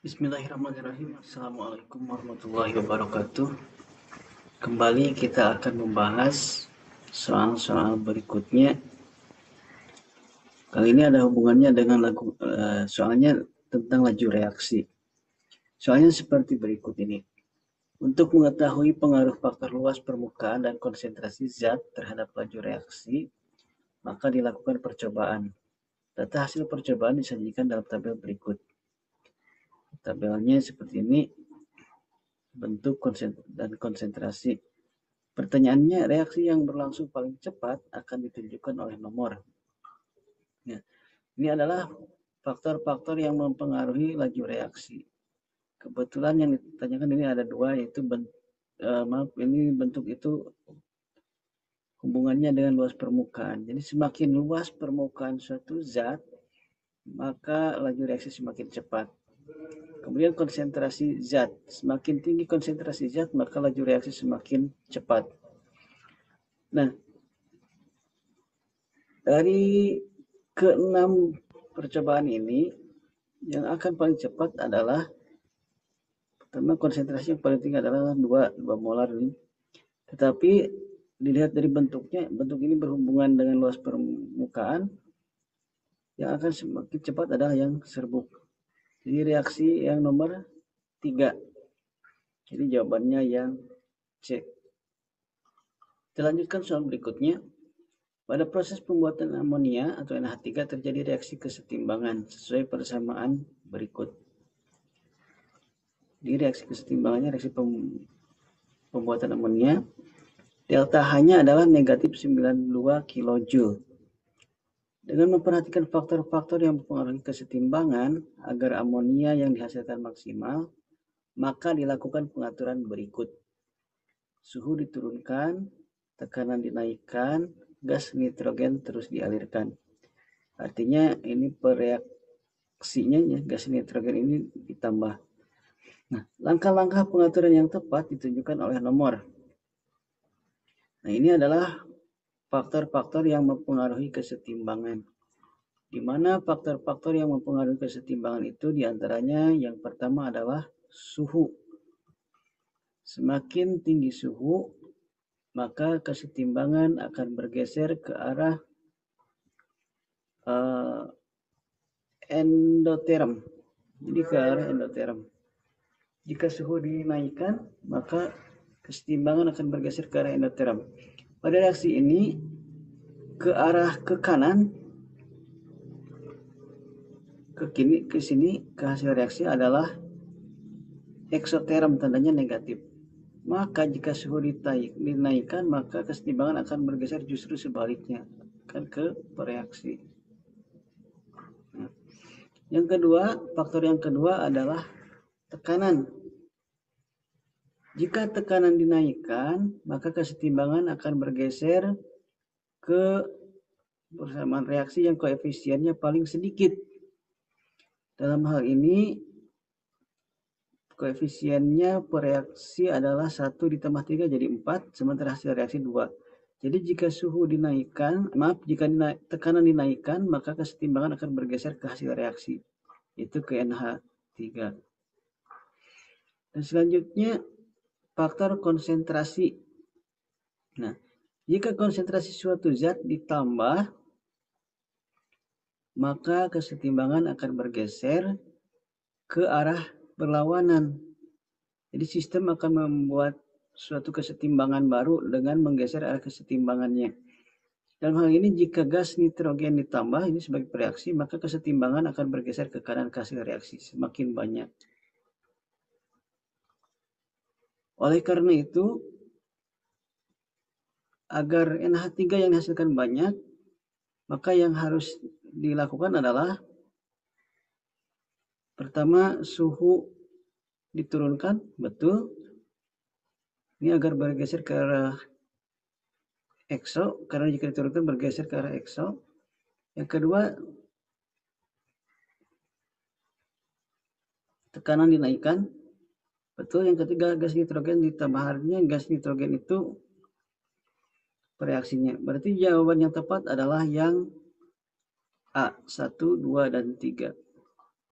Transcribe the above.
Bismillahirrahmanirrahim. Assalamualaikum warahmatullahi wabarakatuh. Kembali kita akan membahas soal-soal berikutnya. Kali ini ada hubungannya dengan soalnya tentang laju reaksi. Soalnya seperti berikut ini. Untuk mengetahui pengaruh faktor luas permukaan dan konsentrasi zat terhadap laju reaksi, maka dilakukan percobaan. Data hasil percobaan disajikan dalam tabel berikut. Tabelnya seperti ini, bentuk dan konsentrasi. Pertanyaannya, reaksi yang berlangsung paling cepat akan ditunjukkan oleh nomor. Ya, ini adalah faktor-faktor yang mempengaruhi laju reaksi. Kebetulan yang ditanyakan ini ada dua, yaitu bentuk itu hubungannya dengan luas permukaan. Jadi semakin luas permukaan suatu zat, maka laju reaksi semakin cepat. Kemudian konsentrasi zat, semakin tinggi konsentrasi zat, maka laju reaksi semakin cepat. Nah, dari ke-6 percobaan ini, yang akan paling cepat adalah pertama konsentrasi yang paling tinggi adalah 2 molar ini. Tetapi dilihat dari bentuknya, bentuk ini berhubungan dengan luas permukaan, yang akan semakin cepat adalah yang serbuk. Jadi reaksi yang nomor 3. Jadi jawabannya yang C. Kita lanjutkan soal berikutnya. Pada proses pembuatan amonia atau NH3 terjadi reaksi kesetimbangan sesuai persamaan berikut. Di reaksi kesetimbangannya, reaksi pembuatan amonia, delta H-nya adalah negatif 92 kJ. Dengan memperhatikan faktor-faktor yang mempengaruhi kesetimbangan agar amonia yang dihasilkan maksimal, maka dilakukan pengaturan berikut. Suhu diturunkan, tekanan dinaikkan, gas nitrogen terus dialirkan. Artinya ini pereaksinya ya, gas nitrogen ini ditambah. Nah, langkah-langkah pengaturan yang tepat ditunjukkan oleh nomor. Nah, ini adalah faktor-faktor yang mempengaruhi kesetimbangan. Di mana faktor-faktor yang mempengaruhi kesetimbangan itu diantaranya yang pertama adalah suhu. Semakin tinggi suhu, maka kesetimbangan akan bergeser ke arah endoterm. Jadi ke arah endoterm. Jika suhu dinaikkan, maka kesetimbangan akan bergeser ke arah endoterm. Pada reaksi ini ke arah ke kanan, ke kiri, ke sini, ke hasil reaksi adalah eksoterm, tandanya negatif. Maka jika suhu dinaikkan, maka kesetimbangan akan bergeser justru sebaliknya, kan ke pereaksi. Nah, yang kedua, faktor yang kedua adalah tekanan. Jika tekanan dinaikkan, maka kesetimbangan akan bergeser ke persamaan reaksi yang koefisiennya paling sedikit. Dalam hal ini, koefisiennya pereaksi adalah 1 ditambah 3 jadi 4, sementara hasil reaksi 2. Jadi jika suhu dinaikkan, jika tekanan dinaikkan, maka kesetimbangan akan bergeser ke hasil reaksi, itu ke NH3. Dan selanjutnya, faktor konsentrasi. Nah, jika konsentrasi suatu zat ditambah, maka kesetimbangan akan bergeser ke arah berlawanan. Jadi sistem akan membuat suatu kesetimbangan baru dengan menggeser arah kesetimbangannya. Dalam hal ini jika gas nitrogen ditambah ini sebagai pereaksi, maka kesetimbangan akan bergeser ke kanan ke hasil reaksi semakin banyak. Oleh karena itu, agar NH3 yang dihasilkan banyak, maka yang harus dilakukan adalah pertama suhu diturunkan, betul. Ini agar bergeser ke arah ekso, karena jika diturunkan bergeser ke arah ekso. Yang kedua, tekanan dinaikkan, betul. Yang ketiga, gas nitrogen ditambah, artinya gas nitrogen itu pereaksinya. Berarti jawaban yang tepat adalah yang A, 1, 2, dan 3.